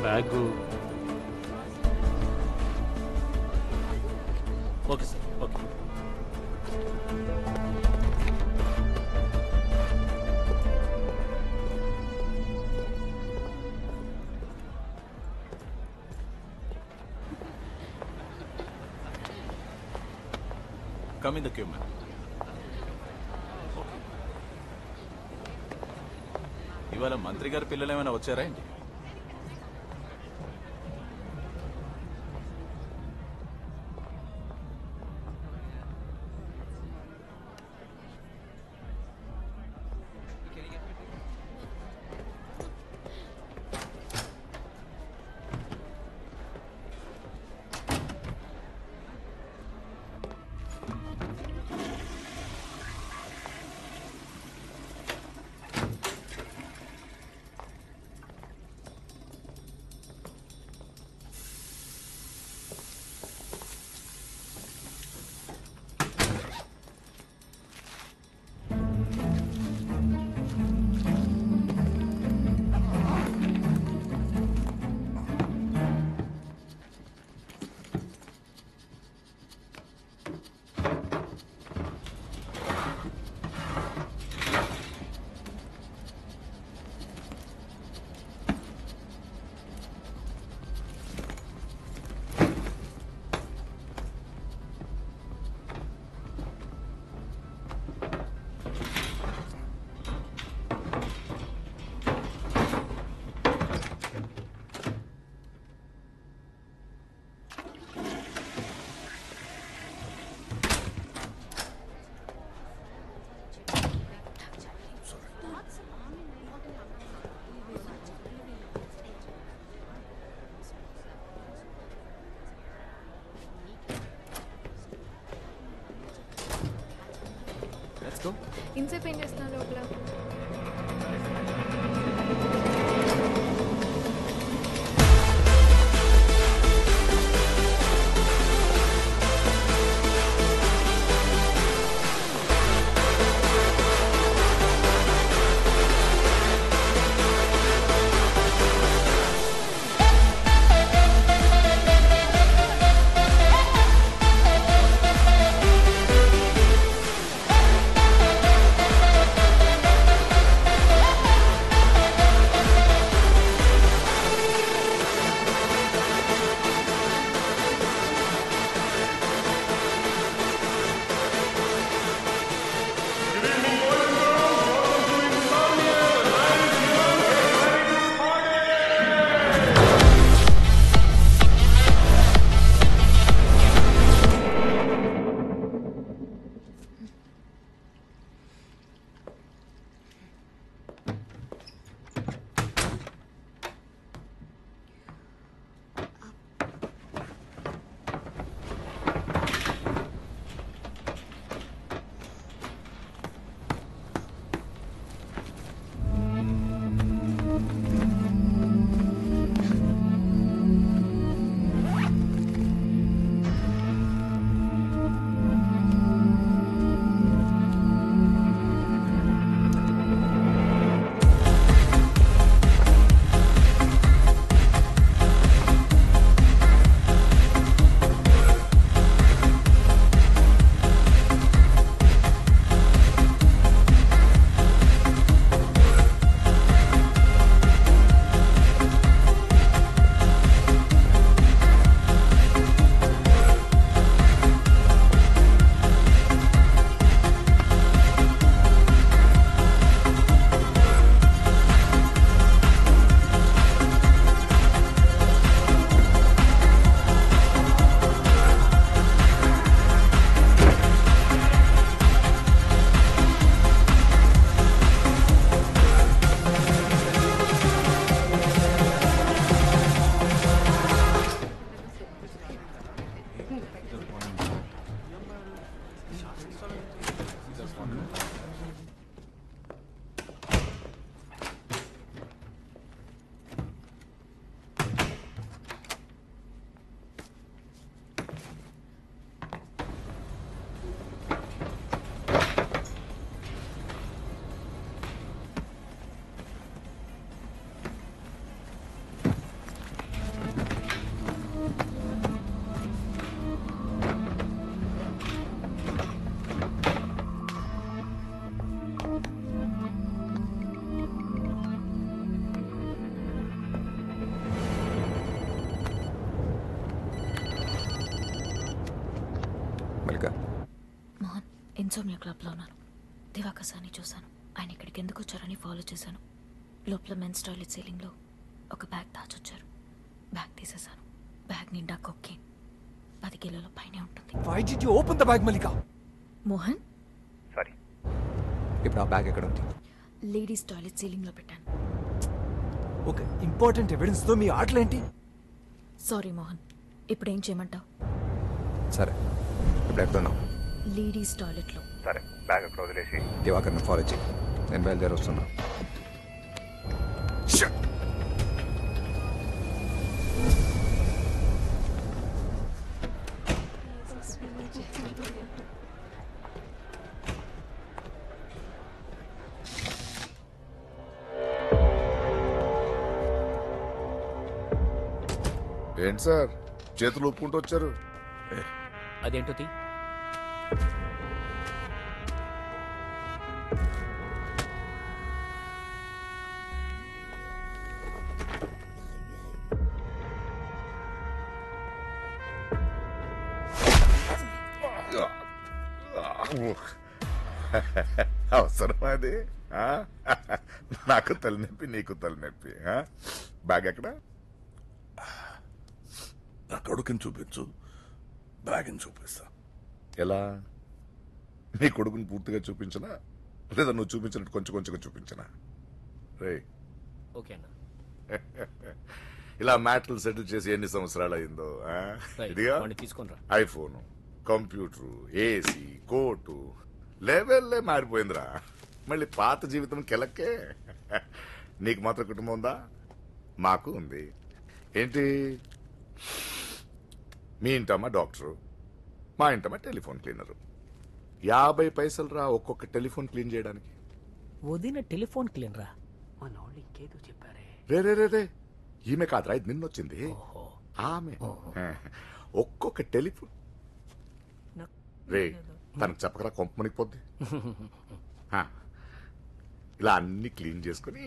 Bag. Okay sir, okay. Come in the queue, ma'am. ఇవాళ మంత్రి గారి పిల్లలు ఏమైనా వచ్చారా ఏంటి? ఇంతసేపు ఏం చేస్తున్నాను లోపల? మల్లిక? మోహన్, ఇన్సోమియా క్లబ్లో ఉన్నాను. దివాకర్ సార్ని చూశాను. ఆయన ఇక్కడికి ఎందుకు వచ్చారని ఫాలో చేశాను. లోపల మెన్స్ టాయిలెట్ సీలింగ్లో ఒక బ్యాగ్ దాచొచ్చారు. బ్యాగ్ తీసేశాను. బ్యాగ్ నిండా కొకేన్ 10 కిలోల పైనే ఉంటుంది. Why did you open the bag, Mallika? Mohan, sorry. ఇప్పుడు ఆ బ్యాగ్ ఎక్కడ ఉంది? లేడీస్ టాయిలెట్ సీలింగ్లో పెట్టాను. ఓకే, ఇంపార్టెంట్ ఎవిడెన్స్తో మీ ఆటలేంటి? సారీ మోహన్, ఇప్పుడు ఏం చేయమంటావు? సరే, ఇప్పుడు ఎక్కడున్నావు? లేడీస్ టాయిలెట్లో. సరే, బ్యాగ్ అక్కడ వదిలేసి దివాకర్ని ఫాలో చేయి. నేను బయలుదేరి వస్తున్నా. ఏంటి సార్ చేతులు ఒప్పుకుంటూ వచ్చారు? అదేంటో అవసరం అది. నాకు తలనొప్పి, నీకు తలనొప్పి. బ్యాగ్ ఎక్కడ? నా కొడుకుని చూపించు, బ్యాగ్ని చూపిస్తా. ఎలా? నీ కొడుకుని పూర్తిగా చూపించనా, లేదా నువ్వు చూపించినట్టు కొంచెం కొంచెంగా చూపించనా? రే, ఓకే అన్న. ఇలా మ్యాటర్లు సెటిల్ చేసి ఎన్ని సంవత్సరాలు అయిందో. ఇదిగా తీసుకుని రా. ఐఫోన్, కంప్యూటర్, ఏసీ, కోటు, లెవెల్లే మారిపోయిందిరా. మళ్ళీ పాత జీవితం కెలక్కే. నీకు మాత్రం కుటుంబం ఉందా? మాకు ఉంది. ఏంటి, మీ ఇంటమ్మా డాక్టరు, మా ఇంటమ్మా టెలిఫోన్ క్లీనరు. 50 పైసలు రా ఒక్కొక్క టెలిఫోన్ క్లీన్ చేయడానికి. వదిన టెలిఫోన్ క్లీన్ రా. మన వాళ్ళు ఇంకేదో చెప్పారే. రే రే రే రే, ఈమె కాదురా, ఇది నిన్నొచ్చింది. ఆమె ఒక్కొక్క టెలిఫోన్. రే, తనకు చెప్పకరా, కొంప మునిగిపోద్ది. ఇలా అన్ని క్లీన్ చేసుకుని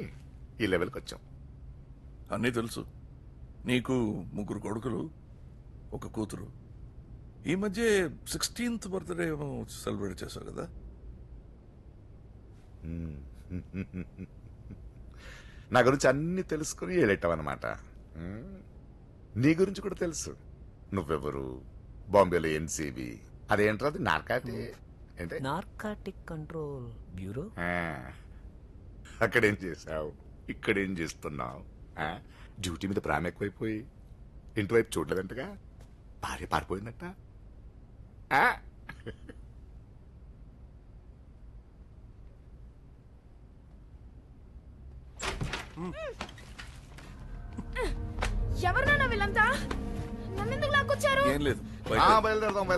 ఈ లెవెల్కి వచ్చాం. అన్నీ తెలుసు. నీకు 3 కొడుకులు, 1 కూతురు. ఈ మధ్య 16th బర్త్డే సెలబ్రేట్ చేశావు కదా? నా గురించి అన్ని తెలుసుకుని ఏడెట్టావన్నమాట. నీ గురించి కూడా తెలుసు. నువ్వెవరు, బాంబేలో ఎన్సీబీ, అదేంటారు, అది నార్కాటిక్ కంట్రోల్ బ్యూరో. అక్కడేం చేశావు, ఇక్కడేం చేస్తున్నావు? డ్యూటీ మీద ప్రేమ ఎక్కువైపోయి ఇంటి వైపు చూడలేదంటగా. భార్య పారిపోయిందట. ఎవరినైనా వీళ్ళంతా నన్నెందుకు లాక్కొచ్చారు? ఏం లేదు, బయలుదేరదాం.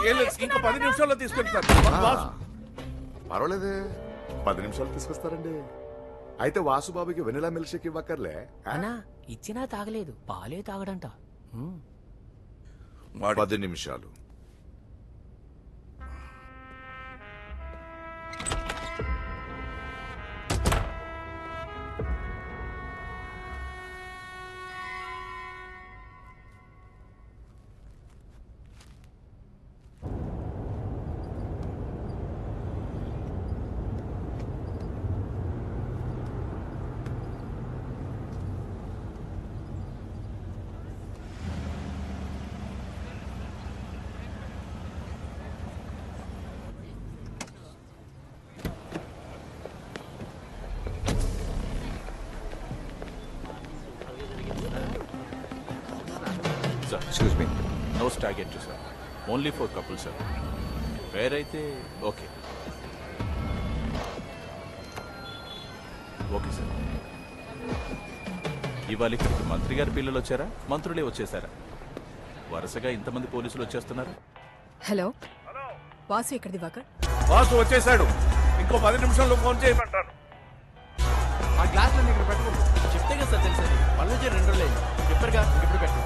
ఏం లేదు, ఇంకో 10 నిమిషాల్లో తీసుకెళ్తాను. పర్వాలేదే, 10 నిమిషాలు తీసుకొస్తారండి. అయితే వాసుబాబుకి వెనిలా మిల్క్ షేక్ ఇవ్వక్కర్లే. అన్నా ఇచ్చినా తాగలేదు, పాలే తాగడంట. 10 నిమిషాలు. Excuse me. నో స్టాగెట్ sir, only for couple sir. వేరైతే ఓకే. Okay sir. ఇవాళ ఇక్కడికి మంత్రి గారి పిల్లలు వచ్చారా, మంత్రులే వచ్చేసారా? వరుసగా ఇంతమంది పోలీసులు వచ్చేస్తున్నారు. హలో, వాసు ఎక్కడ దివాకర్? వాసు వచ్చేసాడు. ఇంకో 10 నిమిషాల్లో ఫోన్ చేయమంటాను. ఆ గ్లాసులన్నీ ఇక్కడ పెట్టకూడదు. చెప్తే కదా సార్ తెలుసు. పనులు 2 రోజులు చెప్పారుగా, ఇప్పుడు పెట్టు.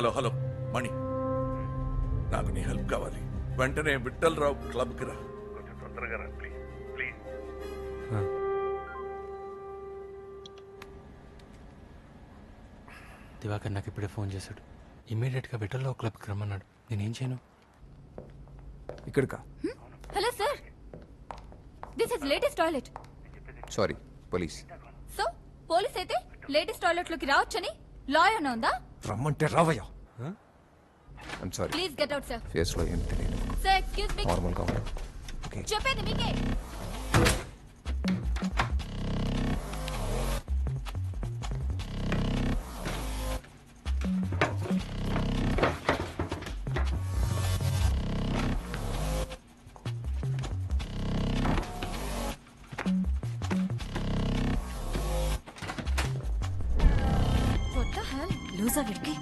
హలో హలో మణి, నాకు నీ హెల్ప్ కావాలి. వెంటనే విఠలరావు క్లబ్కి రా. కొంచెం తొందరగా రా ప్లీజ్ ప్లీజ్. దివాకర్ నాకు ఇప్పుడే ఫోన్ చేశాడు. ఇమ్మీడియట్గా విఠల్లో క్లబ్కి రమ్మన్నాడు. నేనేం చేయను? ఇక్కడికా? Hello sir, this is latest toilet. Sorry, police. So police అయితే లేటెస్ట్ టాయిలెట్ లోకి రావచ్చని లా ఏమైనా ఉందా? రమ్మంటే రావయ్యా. I'm sorry. Please get out sir. Face లో ఏం తెలియదు. సార్ ఎక్స్క్యూజ్ మీ, నార్మల్ గా ఉంది. ఓకే. చెప్పేది మీకే. What the hell? లూజా వీడికి